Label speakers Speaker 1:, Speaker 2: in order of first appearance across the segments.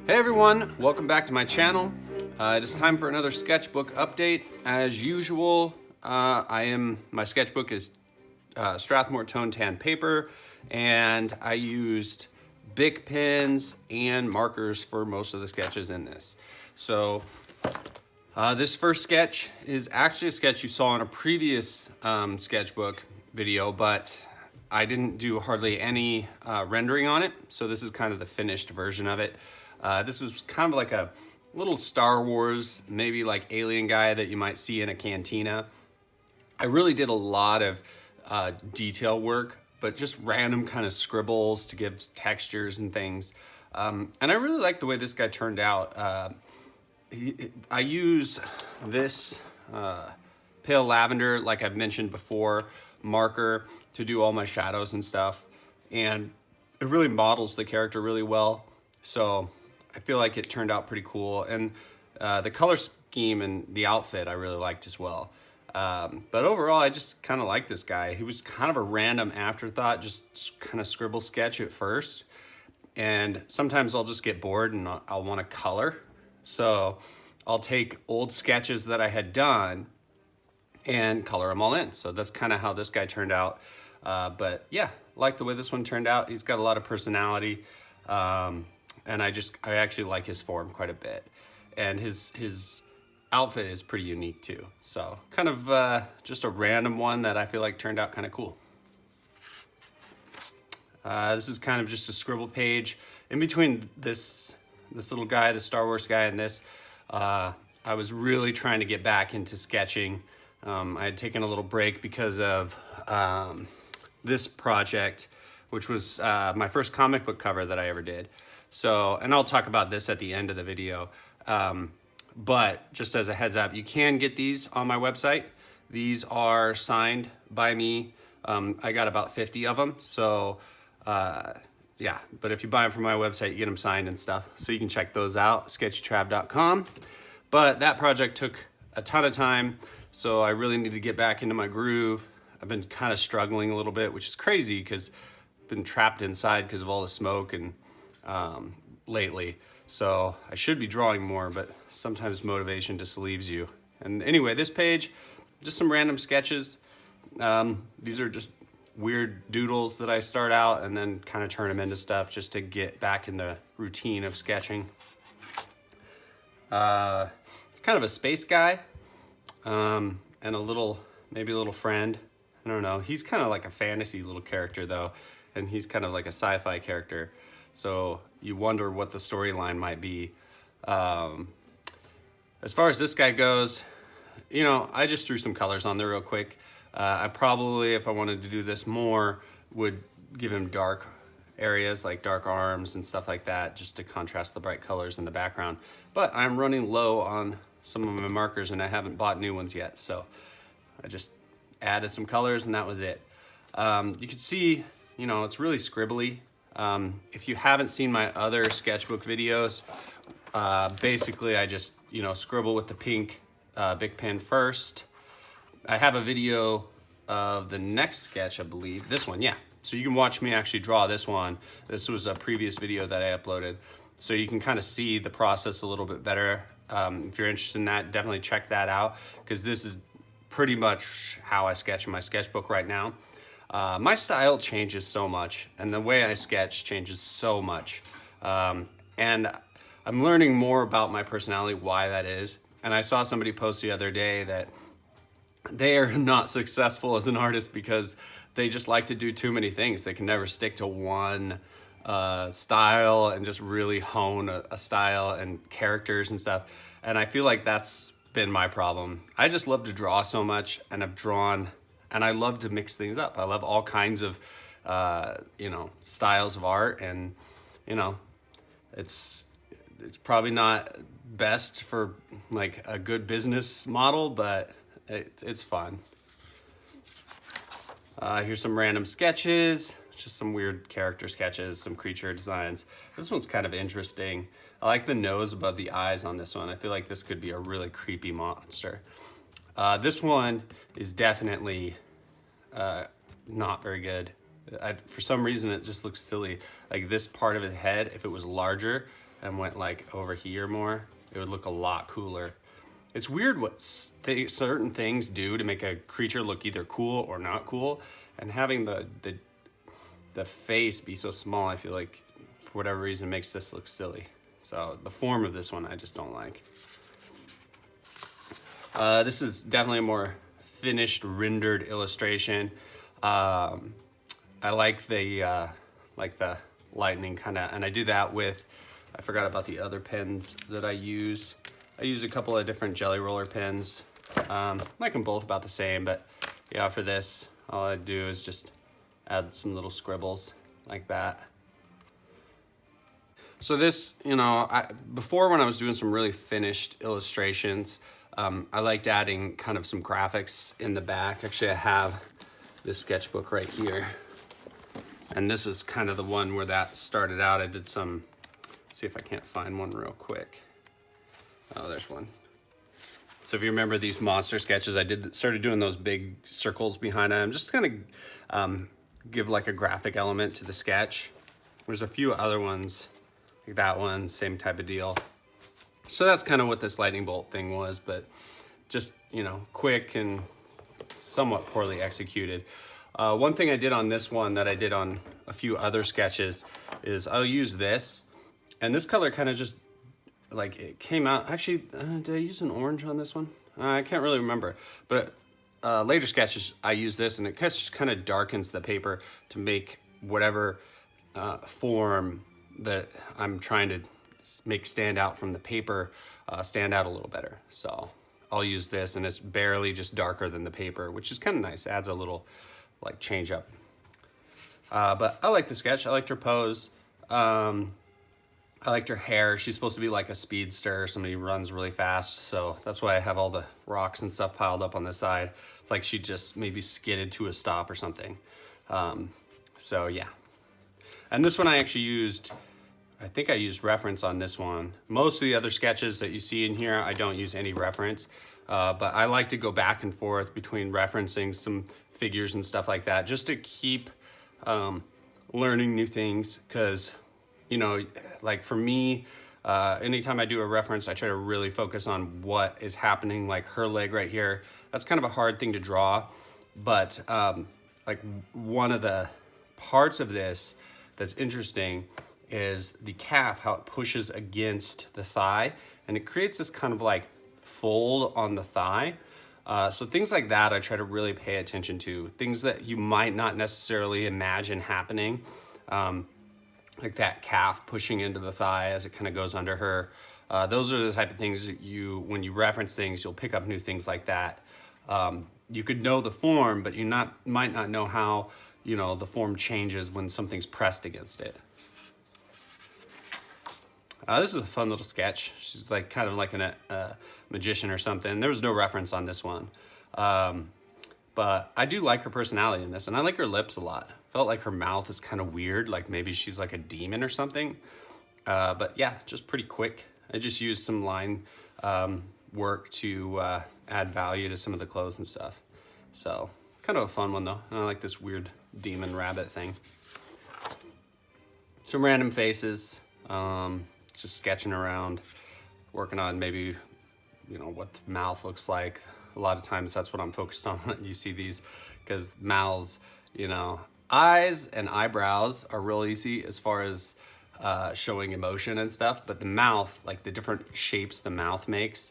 Speaker 1: Hey everyone, welcome back to my channel. It is time for another sketchbook update. As usual, my sketchbook is Strathmore Tone Tan paper, and I used BIC pens and markers for most of the sketches in this. So this first sketch is actually a sketch you saw in a previous sketchbook video, but I didn't do hardly any rendering on it. So this is kind of the finished version of it. This is kind of like a little Star Wars, maybe like alien guy that you might see in a cantina. I really did a lot of detail work, but just random kind of scribbles to give textures and things. And I really like the way this guy turned out. I use this pale lavender, like I've mentioned before, marker to do all my shadows and stuff. And it really models the character really well. So I feel like it turned out pretty cool. And the color scheme and the outfit I really liked as well. But overall, I just kind of like this guy. He was kind of a random afterthought, just kind of scribble sketch at first. And sometimes I'll just get bored and I'll want to color. So I'll take old sketches that I had done and color them all in. So that's kind of how this guy turned out. But yeah, like the way this one turned out. He's got a lot of personality. And I actually like his form quite a bit. And his outfit is pretty unique too. So kind of just a random one that I feel like turned out kind of cool. This is kind of just a scribble page. In between this little guy, the Star Wars guy, and this, I was really trying to get back into sketching. I had taken a little break because of this project, which was my first comic book cover that I ever did. So, and I'll talk about this at the end of the video. But just as a heads up, you can get these on my website. These are signed by me. I got about 50 of them. So, yeah, but if you buy them from my website, you get them signed and stuff. So you can check those out, sketchytrav.com. But that project took a ton of time. So I really need to get back into my groove. I've been kind of struggling a little bit, which is crazy because I've been trapped inside because of all the smoke and lately. So I should be drawing more, but sometimes motivation just leaves you. And anyway, this page, just some random sketches. These are just weird doodles that I start out and then kind of turn them into stuff just to get back in the routine of sketching. It's kind of a space guy, and maybe a little friend. I don't know. He's kind of like a fantasy little character though, and he's kind of like a sci-fi character. So you wonder what the storyline might be. As far as this guy goes, you know, I just threw some colors on there real quick. I probably, if I wanted to do this more, would give him dark areas like dark arms and stuff like that, just to contrast the bright colors in the background. But I'm running low on some of my markers and I haven't bought new ones yet. So I just added some colors and that was it. You can see, you know, it's really scribbly. If you haven't seen my other sketchbook videos, basically I just, you know, scribble with the pink BIC pen first. I have a video of the next sketch, I believe. This one, yeah. So you can watch me actually draw this one. This was a previous video that I uploaded. So you can kind of see the process a little bit better. If you're interested in that, definitely check that out, because this is pretty much how I sketch in my sketchbook right now. My style changes so much, and the way I sketch changes so much. And I'm learning more about my personality, why that is. And I saw somebody post the other day that they are not successful as an artist because they just like to do too many things. They can never stick to one style and just really hone a style and characters and stuff. And I feel like that's been my problem. I just love to draw so much, and I've drawn, and I love to mix things up. I love all kinds of, you know, styles of art, and, you know, it's probably not best for like a good business model, but it's fun. Here's some random sketches, just some weird character sketches, some creature designs. This one's kind of interesting. I like the nose above the eyes on this one. I feel like this could be a really creepy monster. This one is definitely not very good. For some reason, it just looks silly. Like this part of his head, if it was larger, and went like over here more, it would look a lot cooler. It's weird what certain things do to make a creature look either cool or not cool, and having the face be so small, I feel like for whatever reason makes this look silly. So the form of this one I just don't like. This is definitely a more finished, rendered illustration. I like the lightning kind of, and I do that with, I forgot about the other pens that I use. I use a couple of different Jelly Roller pens. I like them both about the same, but yeah, for this, all I do is just add some little scribbles like that. So this, you know, before when I was doing some really finished illustrations, I liked adding kind of some graphics in the back. Actually, I have this sketchbook right here. And this is kind of the one where that started out. I did some, see if I can't find one real quick. Oh, there's one. So if you remember these monster sketches, I started doing those big circles behind them, just kind of give like a graphic element to the sketch. There's a few other ones, like that one, same type of deal. So that's kind of what this lightning bolt thing was, but just, you know, quick and somewhat poorly executed. One thing I did on this one that I did on a few other sketches is I'll use this, and this color kind of just, like, it came out, actually, did I use an orange on this one? I can't really remember, but later sketches I use this, and it just kind of darkens the paper to make whatever form that I'm trying to make stand out from the paper stand out a little better. So I'll use this, and it's barely just darker than the paper, which is kind of nice. It adds a little like change up. But I like the sketch. I liked her pose. I liked her hair. She's supposed to be like a speedster, somebody who runs really fast. So that's why I have all the rocks and stuff piled up on this side. It's like she just maybe skidded to a stop or something. So yeah. And this one I actually used, I think I used reference on this one. Most of the other sketches that you see in here, I don't use any reference. But I like to go back and forth between referencing some figures and stuff like that, just to keep learning new things. Because, you know, like for me, anytime I do a reference, I try to really focus on what is happening, like her leg right here. That's kind of a hard thing to draw. But like one of the parts of this that's interesting is the calf, how it pushes against the thigh, and it creates this kind of like fold on the thigh. So things like that I try to really pay attention to, things that you might not necessarily imagine happening, like that calf pushing into the thigh as it kind of goes under her. Those are the type of things that when you reference things, you'll pick up new things like that. You could know the form, but you might not know how, you know, the form changes when something's pressed against it. This is a fun little sketch. She's like kind of like a magician or something. There was no reference on this one. But I do like her personality in this, and I like her lips a lot. Felt like her mouth is kind of weird, like maybe she's like a demon or something. But yeah, just pretty quick. I just used some line work to add value to some of the clothes and stuff. So kind of a fun one though. And I like this weird demon rabbit thing. Some random faces. Just sketching around, working on maybe, you know, what the mouth looks like. A lot of times that's what I'm focused on when you see these, because mouths, you know, eyes and eyebrows are real easy as far as showing emotion and stuff, but the mouth, like the different shapes the mouth makes,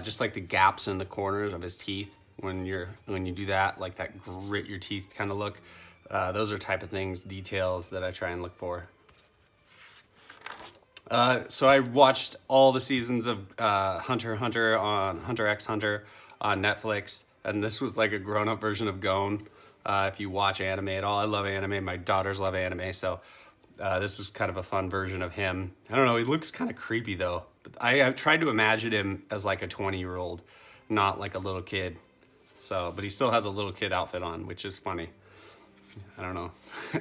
Speaker 1: just like the gaps in the corners of his teeth, when you do that, like that grit your teeth kind of look, those are type of things, details that I try and look for. So I watched all the seasons of Hunter x Hunter on Netflix, and this was like a grown-up version of Gone. If you watch anime at all, I love anime. My daughters love anime, so this is kind of a fun version of him. I don't know, he looks kind of creepy though. But I tried to imagine him as like a 20-year-old, not like a little kid. So, but he still has a little kid outfit on, which is funny. I don't know.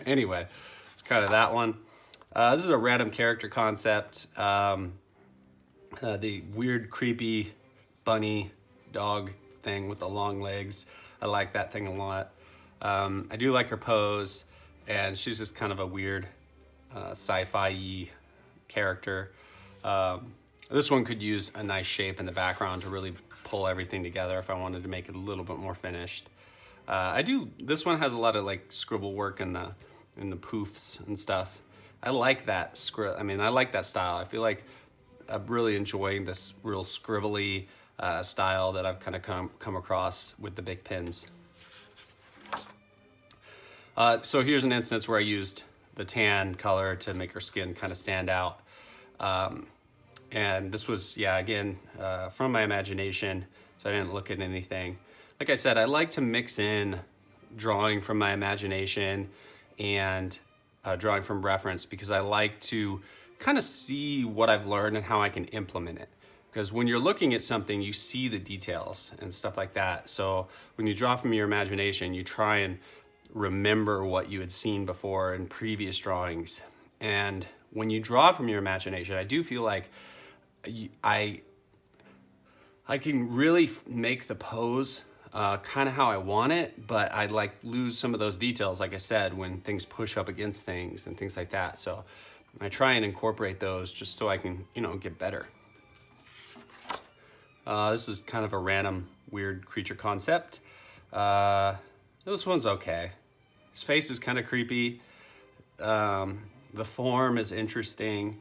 Speaker 1: Anyway, it's kind of that one. This is a random character concept. The weird, creepy bunny dog thing with the long legs. I like that thing a lot. I do like her pose, and she's just kind of a weird sci-fi-y character. This one could use a nice shape in the background to really pull everything together if I wanted to make it a little bit more finished. This one has a lot of like scribble work in the poofs and stuff. I like that I like that style. I feel like I'm really enjoying this real scribbly style that I've kind of come across with the BIC pens. So here's an instance where I used the tan color to make her skin kind of stand out. And this was, yeah, again, from my imagination, so I didn't look at anything. Like I said, I like to mix in drawing from my imagination and drawing from reference, because I like to kind of see what I've learned and how I can implement it. Because when you're looking at something, you see the details and stuff like that. So when you draw from your imagination, you try and remember what you had seen before in previous drawings. And when you draw from your imagination, I do feel like I can really make the pose kind of how I want it, but I'd like lose some of those details, like I said, when things push up against things and things like that. So I try and incorporate those just so I can, get better. This is kind of a random, weird creature concept. This one's okay. His face is kind of creepy. The form is interesting.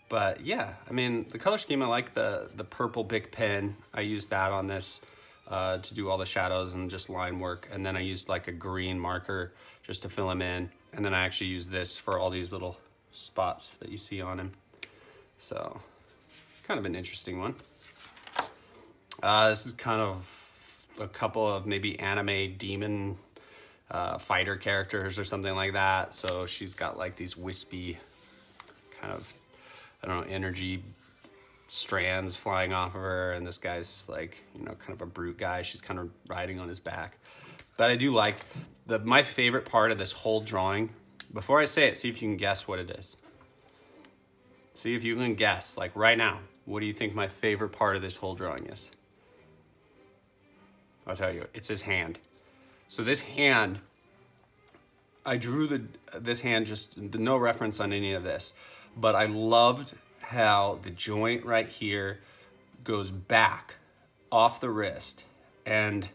Speaker 1: But yeah, I mean, the color scheme, I like the purple BIC pen. I used that on this to do all the shadows and just line work. And then I used like a green marker just to fill him in. And then I actually used this for all these little spots that you see on him. So kind of an interesting one. This is kind of a couple of maybe anime demon fighter characters or something like that. So she's got like these wispy kind of, I don't know, energy strands flying off of her, and this guy's like, kind of a brute guy. She's kind of riding on his back. But I do like my favorite part of this whole drawing. Before I say it, see if you can guess what it is. See if you can guess, like right now, what do you think my favorite part of this whole drawing is? I'll tell you, it's his hand. So this hand, I drew this hand, just no reference on any of this, but I loved how the joint right here goes back off the wrist and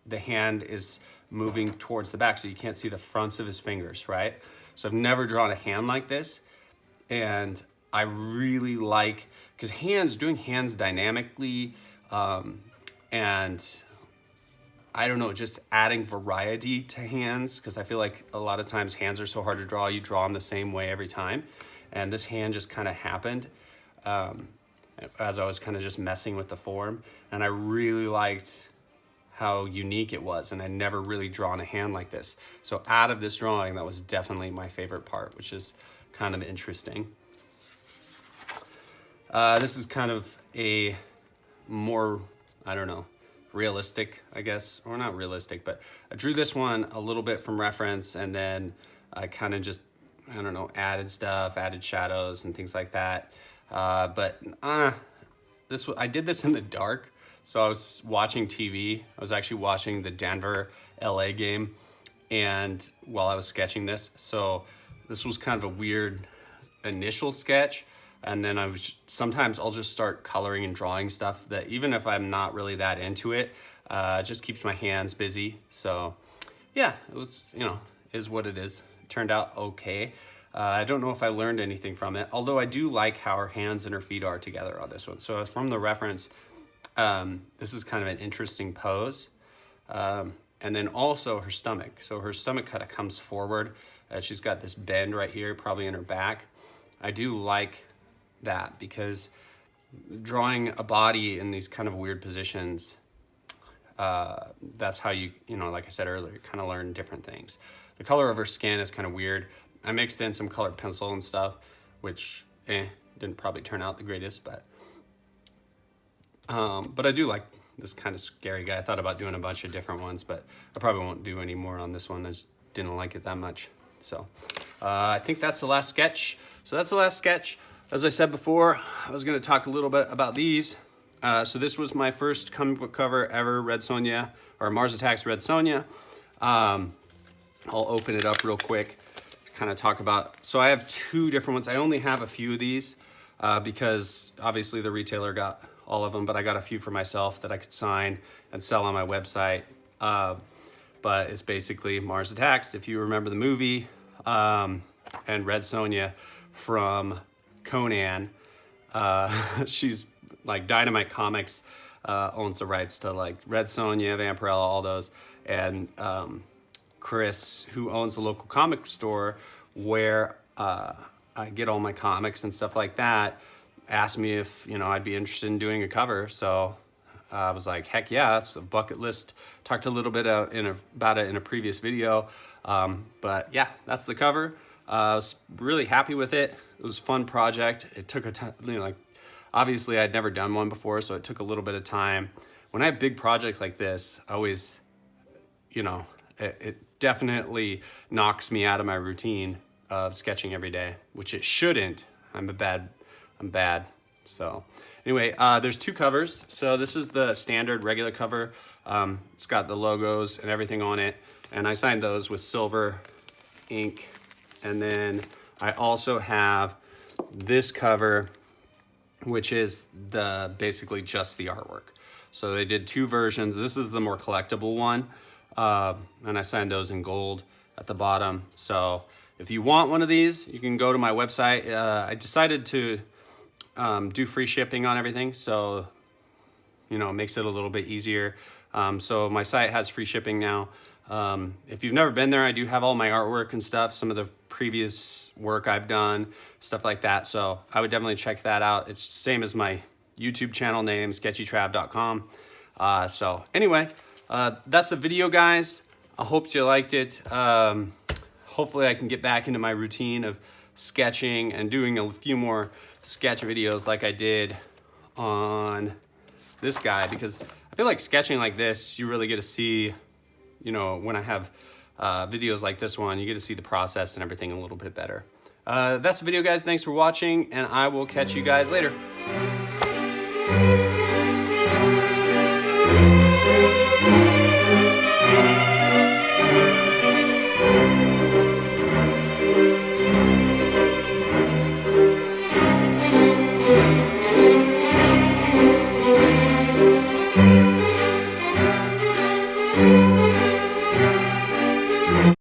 Speaker 1: the hand is moving towards the back, so you can't see the fronts of his fingers, right? So I've never drawn a hand like this, and I really like, because doing hands dynamically, and I don't know, just adding variety to hands, because I feel like a lot of times hands are so hard to draw, you draw them the same way every time. And this hand just kind of happened as I was kind of just messing with the form. And I really liked how unique it was, and I'd never really drawn a hand like this. So out of this drawing, that was definitely my favorite part, which is kind of interesting. This is kind of a more, I don't know, realistic, I guess, or not realistic, but I drew this one a little bit from reference, and then I kind of just, I don't know, added stuff, added shadows and things like that. I did this in the dark. So I was watching TV. I was actually watching the Denver LA game, and while I was sketching this, so this was kind of a weird initial sketch. And then sometimes I'll just start coloring and drawing stuff that even if I'm not really that into it, just keeps my hands busy. So yeah, it was, is what it is. It turned out okay. I don't know if I learned anything from it, although I do like how her hands and her feet are together on this one. So from the reference, this is kind of an interesting pose. And then also her stomach. So her stomach kind of comes forward. She's got this bend right here, probably in her back. I do like that, because drawing a body in these kind of weird positions, that's how you like I said earlier, kind of learn different things. The color of her skin is kind of weird. I mixed in some colored pencil and stuff, which didn't probably turn out the greatest, but I do like this kind of scary guy. I thought about doing a bunch of different ones, but I probably won't do any more on this one. I just didn't like it that much. So I think that's the last sketch. So that's the last sketch. As I said before, I was going to talk a little bit about these. So this was my first comic book cover ever, Red Sonja, or Mars Attacks Red Sonja. I'll open it up real quick. kind of talk about, so I have 2 different ones. I only have a few of these because obviously the retailer got all of them, but I got a few for myself that I could sign and sell on my website. But it's basically Mars Attacks, if you remember the movie, and Red Sonja from Conan. She's like Dynamite Comics owns the rights to like Red Sonja, Vampirella, all those. And Chris, who owns the local comic store where I get all my comics and stuff like that, asked me if, you know, I'd be interested in doing a cover. So I was like, heck yeah, that's a bucket list. Talked a little bit about it in a previous video. But yeah, that's the cover. I was really happy with it. It was a fun project. It took a time, you know, like obviously I'd never done one before, so it took a little bit of time. When I have big projects like this, I always, you know, it definitely knocks me out of my routine of sketching every day, which it shouldn't. I'm bad. So anyway, there's 2 covers. So this is the standard regular cover. It's got the logos and everything on it. And I signed those with silver ink. And then I also have this cover, which is basically just the artwork. So they did 2 versions. This is the more collectible one. And I signed those in gold at the bottom. So if you want one of these, you can go to my website. I decided to do free shipping on everything, so you know, it makes it a little bit easier. So my site has free shipping now. If you've never been there, I do have all my artwork and stuff, some of the previous work I've done, stuff like that. So I would definitely check that out. It's the same as my YouTube channel name, sketchytrav.com. So anyway, that's the video, guys. I hope you liked it. Hopefully I can get back into my routine of sketching and doing a few more sketch videos like I did on this guy, because I feel like sketching like this, you really get to see, you know, when I have videos like this one, you get to see the process and everything a little bit better. That's the video, guys. Thanks for watching, and I will catch you guys later.